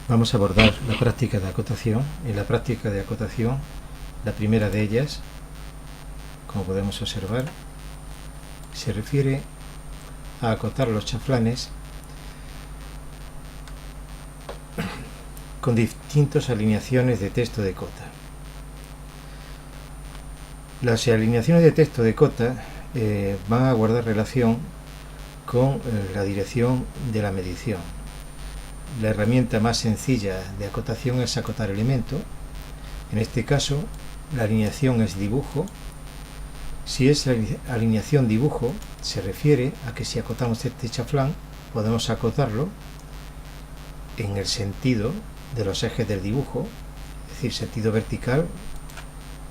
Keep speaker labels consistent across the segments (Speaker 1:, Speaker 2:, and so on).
Speaker 1: Vamos a abordar la práctica de acotación. En la práctica de acotación, la primera de ellas, como podemos observar, se refiere a acotar los chaflanes con distintas alineaciones de texto de cota. Las alineaciones de texto de cota van a guardar relación con la dirección de la medición. La herramienta más sencilla de acotación es acotar elemento. En este caso, la alineación es dibujo. Si es alineación dibujo, se refiere a que si acotamos este chaflán, podemos acotarlo en el sentido de los ejes del dibujo, es decir, sentido vertical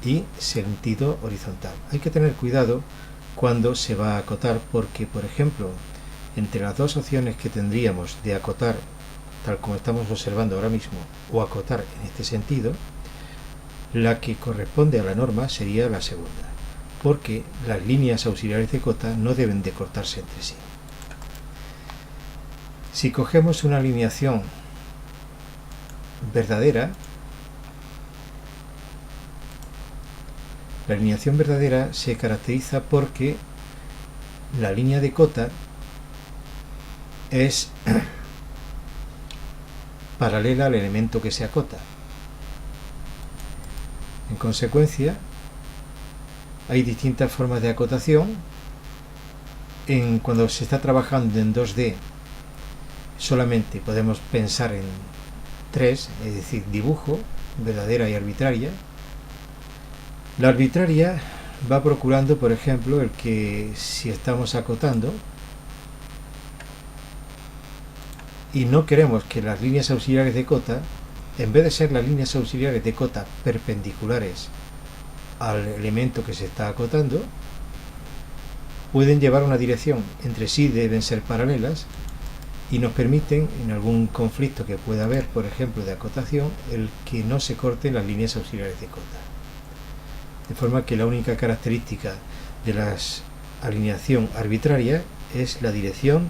Speaker 1: y sentido horizontal. Hay que tener cuidado cuando se va a acotar porque, por ejemplo, entre las dos opciones que tendríamos de acotar tal como estamos observando ahora mismo o acotar en este sentido, la que corresponde a la norma sería la segunda, porque las líneas auxiliares de cota no deben de cortarse entre sí. Si cogemos una alineación verdadera, la alineación verdadera se caracteriza porque la línea de cota es paralela al elemento que se acota. En consecuencia, hay distintas formas de acotación. Cuando se está trabajando en 2D, solamente podemos pensar en 3, es decir, dibujo, verdadera y arbitraria. La arbitraria va procurando, por ejemplo, el que si estamos acotando y no queremos que las líneas auxiliares de cota, en vez de ser las líneas auxiliares de cota perpendiculares al elemento que se está acotando, pueden llevar una dirección, entre sí deben ser paralelas y nos permiten, en algún conflicto que pueda haber, por ejemplo, de acotación, el que no se corten las líneas auxiliares de cota. De forma que la única característica de la alineación arbitraria es la dirección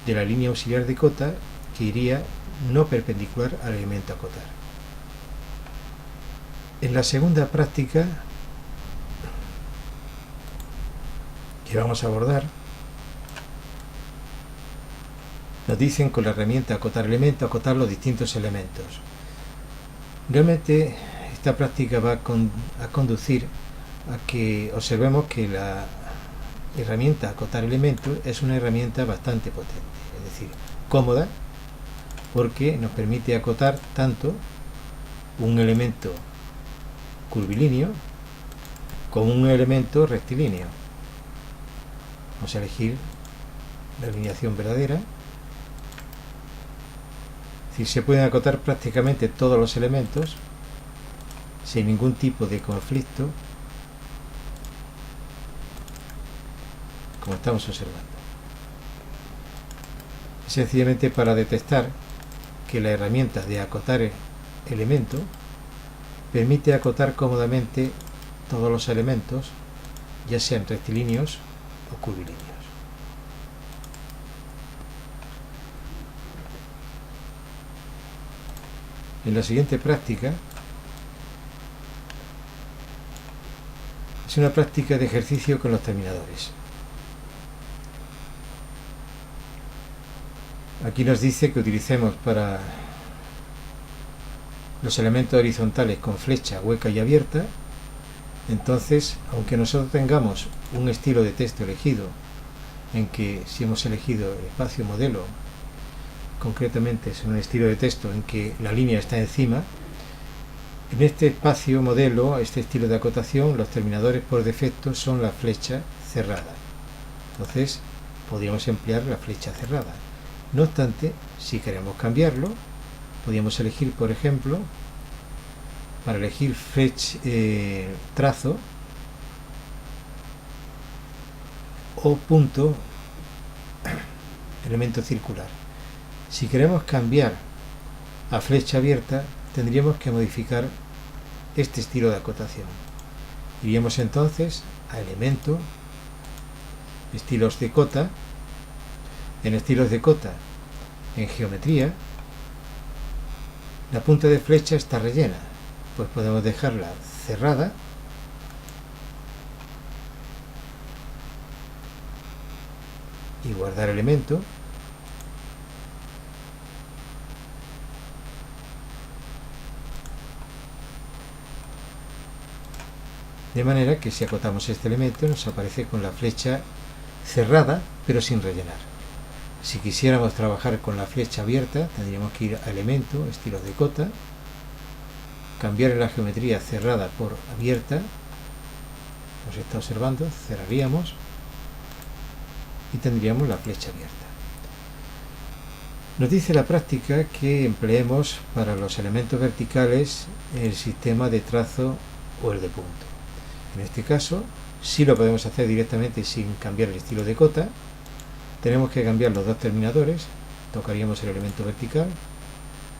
Speaker 1: de la línea auxiliar de cota que iría no perpendicular al elemento a acotar. En la segunda práctica que vamos a abordar, nos dicen con la herramienta acotar elemento, acotar los distintos elementos. Realmente esta práctica va a conducir a que observemos que la herramienta acotar elementos es una herramienta bastante potente, es decir, cómoda, porque nos permite acotar tanto un elemento curvilíneo como un elemento rectilíneo. Vamos a elegir la alineación verdadera. Es decir, se pueden acotar prácticamente todos los elementos sin ningún tipo de conflicto, como estamos observando. Sencillamente para detectar que la herramienta de acotar elemento permite acotar cómodamente todos los elementos, ya sean rectilíneos o curvilíneos. En la siguiente práctica es una práctica de ejercicio con los terminadores. Aquí nos dice que utilicemos para los elementos horizontales con flecha hueca y abierta. Entonces, aunque nosotros tengamos un estilo de texto elegido, en que si hemos elegido el espacio modelo, concretamente es un estilo de texto en que la línea está encima, en este espacio modelo, este estilo de acotación, los terminadores por defecto son la flecha cerrada. Entonces, podríamos emplear la flecha cerrada. No obstante, si queremos cambiarlo, podríamos elegir, por ejemplo, para elegir trazo o punto, elemento circular. Si queremos cambiar a flecha abierta, tendríamos que modificar este estilo de acotación. Iríamos entonces a elemento, estilos de cota. En estilos de cota, en geometría, La punta de flecha está rellena, pues podemos dejarla cerrada y guardar elemento. De manera que si acotamos este elemento nos aparece con la flecha cerrada pero sin rellenar. Si quisiéramos trabajar con la flecha abierta, tendríamos que ir a elemento, estilos de cota, cambiar la geometría cerrada por abierta, como se está observando, cerraríamos y tendríamos la flecha abierta. Nos dice la práctica que empleemos para los elementos verticales el sistema de trazo o el de punto. En este caso, sí lo podemos hacer directamente sin cambiar el estilo de cota. Tenemos que cambiar los dos terminadores, tocaríamos el elemento vertical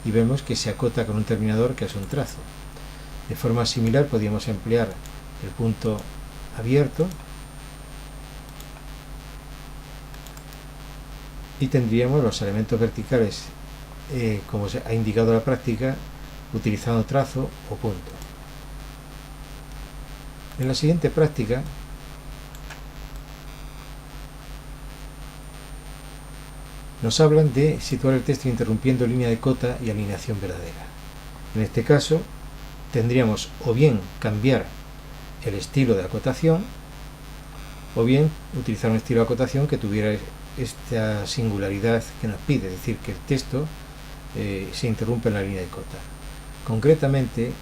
Speaker 1: y vemos que se acota con un terminador que es un trazo. De forma similar podríamos emplear el punto abierto y tendríamos los elementos verticales, como ha indicado la práctica, utilizando trazo o punto. En la siguiente práctica nos hablan de situar el texto interrumpiendo línea de cota y alineación verdadera. En este caso tendríamos o bien cambiar el estilo de acotación o bien utilizar un estilo de acotación que tuviera esta singularidad que nos pide, es decir, que el texto se interrumpe en la línea de cota. Concretamente,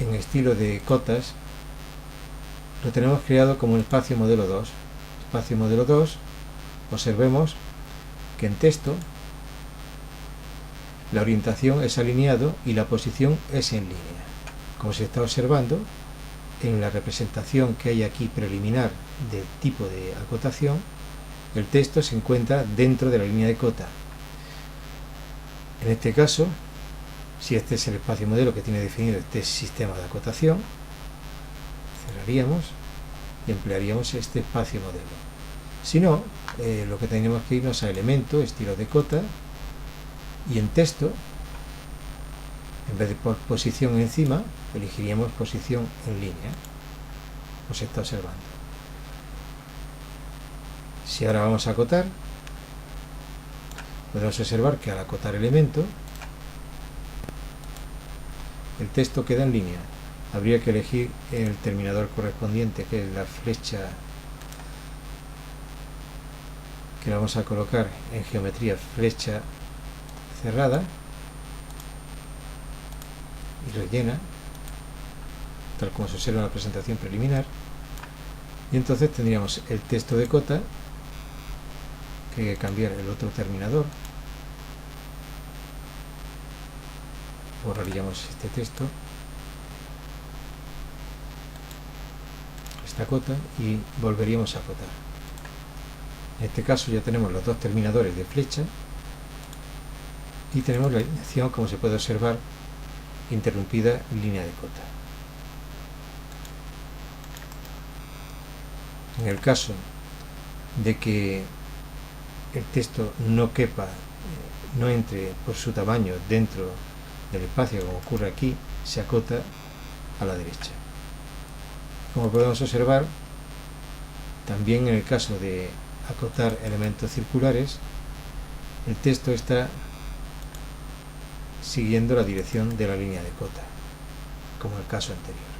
Speaker 1: en estilo de cotas lo tenemos creado como un espacio modelo 2. Espacio modelo 2, observemos que en texto la orientación es alineado y la posición es en línea. Como se está observando, en la representación que hay aquí preliminar del tipo de acotación, el texto se encuentra dentro de la línea de cota. En este caso, si este es el espacio modelo que tiene definido este sistema de acotación, cerraríamos y emplearíamos este espacio modelo. Si no, lo que tenemos que irnos a elemento, estilo de cota, y en texto, en vez de por posición encima, elegiríamos posición en línea, como se está observando. Si ahora vamos a acotar, podemos observar que al acotar elemento, el texto queda en línea. Habría que elegir el terminador correspondiente, que es la flecha que vamos a colocar en geometría flecha cerrada y rellena, tal como se observa en la presentación preliminar, y entonces tendríamos el texto de cota, que hay que cambiar el otro terminador, borraríamos este texto, esta cota, y volveríamos a acotar. En este caso ya tenemos los dos terminadores de flecha y tenemos la alineación, como se puede observar, interrumpida en línea de cota. En el caso de que el texto no quepa, no entre por su tamaño dentro del espacio, como ocurre aquí, se acota a la derecha. Como podemos observar, también en el caso de acotar elementos circulares, el texto está siguiendo la dirección de la línea de cota, como en el caso anterior.